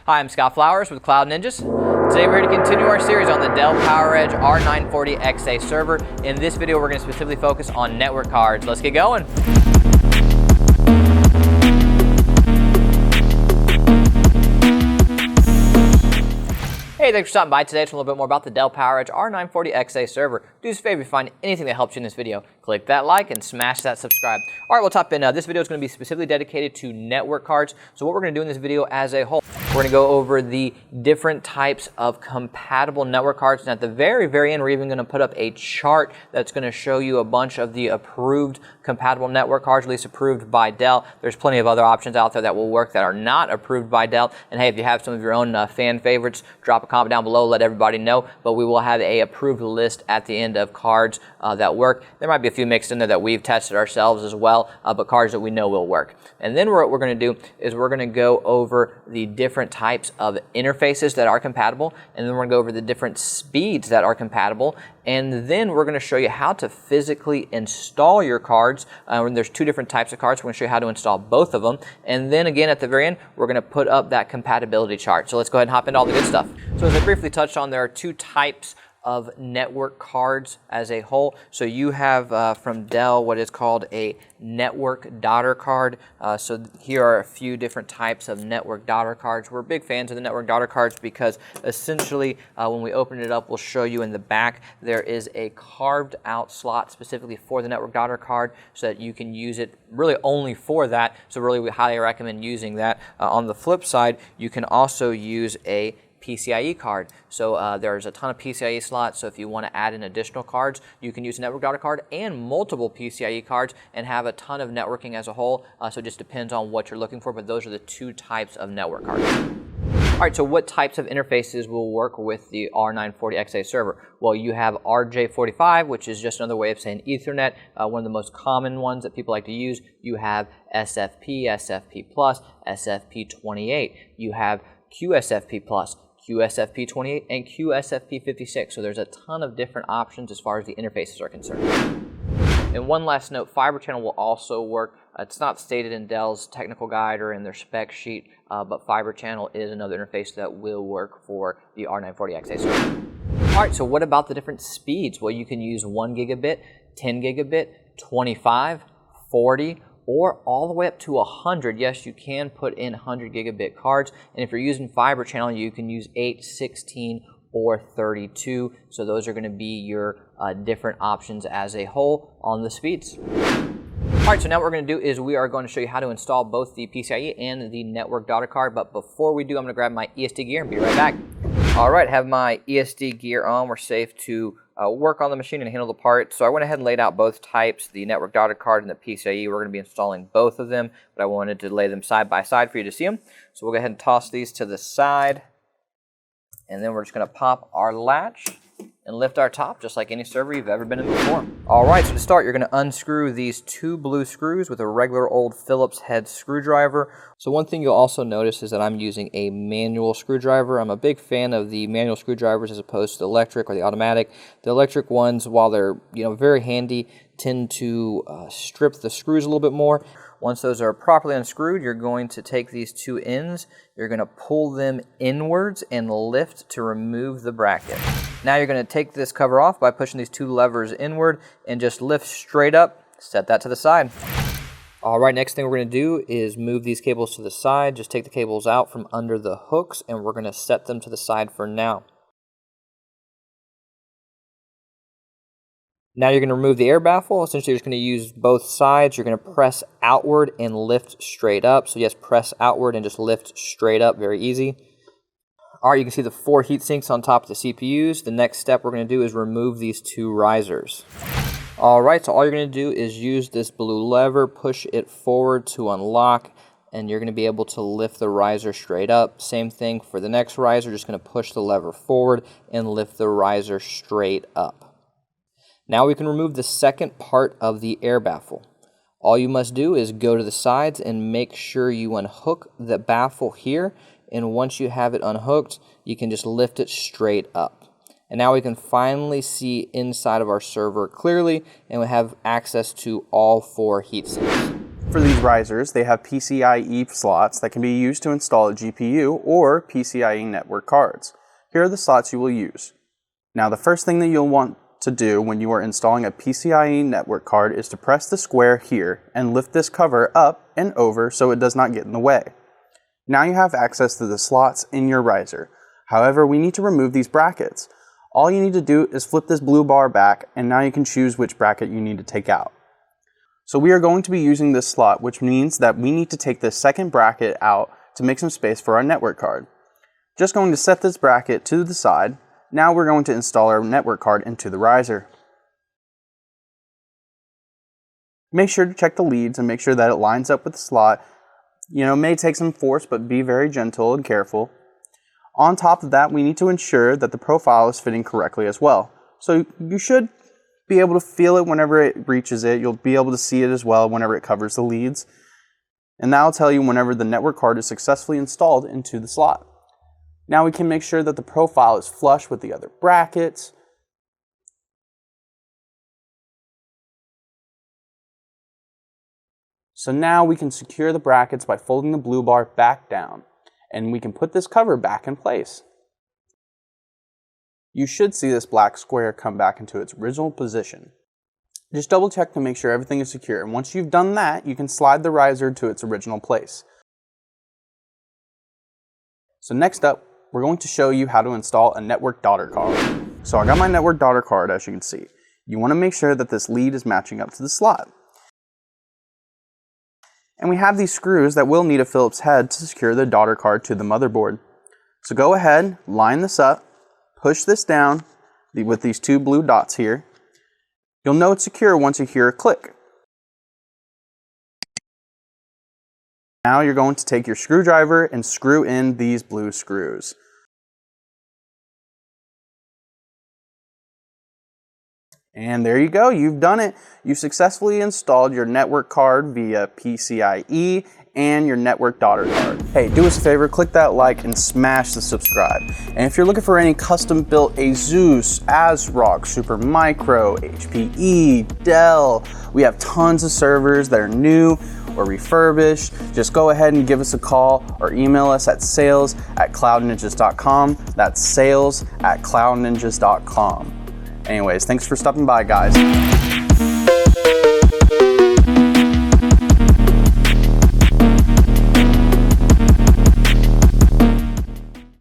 Hi, I'm Scott Flowers with Cloud Ninjas. Today we're here to continue our series on the Dell PowerEdge R940xa server. In this video we're going to specifically focus on network cards. Let's get going. Hey, thanks for stopping by today to learn a little bit more about the Dell PowerEdge R940xa server. Do us a favor if you find anything that helps you in this video, click that like and smash that subscribe. All right, we'll top in. This video is going to be specifically dedicated to network cards. So what we're going to do in this video as a whole, we're going to go over the different types of compatible network cards. And at the very, very end, we're even going to put up a chart that's going to show you a bunch of the approved compatible network cards, at least approved by Dell. There's plenty of other options out there that will work that are not approved by Dell. And hey, if you have some of your own fan favorites, drop a comment down below, let everybody know. But we will have a approved list at the end of cards that work. There might be a few mixed in there that we've tested ourselves as well, but cards that we know will work. And then what we're going to do is we're going to go over the different types of interfaces that are compatible, and then we're going to go over the different speeds that are compatible, and then we're going to show you how to physically install your cards. There's two different types of cards. We're going to show you how to install both of them, and then again at the very end we're going to put up that compatibility chart. So let's go ahead and hop into all the good stuff. So as I briefly touched on, there are two types of network cards as a whole. So you have from Dell what is called a network daughter card. So here are a few different types of network daughter cards. We're big fans of the network daughter cards because essentially when we open it up, we'll show you in the back there is a carved out slot specifically for the network daughter card so that you can use it really only for that. So really we highly recommend using that. On the flip side, you can also use a PCIe card. So there's a ton of PCIe slots, so if you want to add in additional cards, you can use a network daughter card and multiple PCIe cards and have a ton of networking as a whole. So it just depends on what you're looking for, but those are the two types of network cards. All right, so what types of interfaces will work with the R940xa server? Well, you have RJ45, which is just another way of saying Ethernet, one of the most common ones that people like to use. You have SFP, SFP+, SFP28. You have QSFP+, QSFP28, and QSFP56. So there's a ton of different options as far as the interfaces are concerned. And one last note, Fiber Channel will also work. It's not stated in Dell's technical guide or in their spec sheet, but Fiber Channel is another interface that will work for the R940xa server. All right, so what about the different speeds? Well, you can use 1 gigabit, 10 gigabit, 25, 40, or all the way up to 100. Yes, you can put in 100 gigabit cards, and if you're using Fiber Channel, you can use 8, 16, or 32. So those are going to be your different options as a whole on the speeds. All right, so now what we're going to do is we are going to show you how to install both the PCIe and the network daughter card. But before we do, I'm going to grab my ESD Gear and be right back. All right, have my ESD Gear on. We're safe to work on the machine and handle the parts. So I went ahead and laid out both types, the network daughter card and the PCIe. We're going to be installing both of them, but I wanted to lay them side by side for you to see them. So we'll go ahead and toss these to the side, and then we're just going to pop our latch and lift our top just like any server you've ever been in before. All right, so to start, you're going to unscrew these two blue screws with a regular old Phillips head screwdriver. So one thing you'll also notice is that I'm using a manual screwdriver. I'm a big fan of the manual screwdrivers as opposed to the electric or the automatic. The electric ones, while they're very handy, tend to strip the screws a little bit more. Once those are properly unscrewed, you're going to take these two ends, you're going to pull them inwards and lift to remove the bracket. Now you're going to take this cover off by pushing these two levers inward and just lift straight up, set that to the side. All right, next thing we're going to do is move these cables to the side. Just take the cables out from under the hooks and we're going to set them to the side for now. Now you're going to remove the air baffle. Essentially, you're just going to use both sides. You're going to press outward and lift straight up. So yes, press outward and just lift straight up. Very easy. All right, you can see the 4 heat sinks on top of the CPUs. The next step we're going to do is remove these 2 risers. All right, so all you're going to do is use this blue lever, push it forward to unlock, and you're going to be able to lift the riser straight up. Same thing for the next riser. Just going to push the lever forward and lift the riser straight up. Now we can remove the second part of the air baffle. All you must do is go to the sides and make sure you unhook the baffle here, and once you have it unhooked, you can just lift it straight up. And now we can finally see inside of our server clearly, and we have access to all 4 heat sinks. For these risers, they have PCIe slots that can be used to install a GPU or PCIe network cards. Here are the slots you will use. Now, the first thing that you'll want to do when you are installing a PCIe network card is to press the square here and lift this cover up and over so it does not get in the way. Now you have access to the slots in your riser. However, we need to remove these brackets. All you need to do is flip this blue bar back, and now you can choose which bracket you need to take out. So we are going to be using this slot, which means that we need to take this second bracket out to make some space for our network card. Just going to set this bracket to the side. Now we're going to install our network card into the riser. Make sure to check the leads and make sure that it lines up with the slot. It may take some force, but be very gentle and careful. On top of that, we need to ensure that the profile is fitting correctly as well. So you should be able to feel it whenever it reaches it. You'll be able to see it as well whenever it covers the leads. And that'll tell you whenever the network card is successfully installed into the slot. Now we can make sure that the profile is flush with the other brackets. So now we can secure the brackets by folding the blue bar back down, and we can put this cover back in place. You should see this black square come back into its original position. Just double check to make sure everything is secure, and once you've done that, you can slide the riser to its original place. So next up, we're going to show you how to install a network daughter card. So I got my network daughter card, as you can see. You want to make sure that this lead is matching up to the slot. And we have these screws that will need a Phillips head to secure the daughter card to the motherboard. So go ahead, line this up, push this down with these two blue dots here. You'll know it's secure once you hear a click. Now you're going to take your screwdriver and screw in these blue screws. And there you go, you've done it. You've successfully installed your network card via PCIe and your network daughter card. Hey, do us a favor, click that like and smash the subscribe. And if you're looking for any custom built Asus, ASRock, Supermicro, HPE, Dell, we have tons of servers that are new or refurbished. Just go ahead and give us a call or email us at sales@cloudninjas.com. That's sales@cloudninjas.com. Anyways, thanks for stopping by, guys.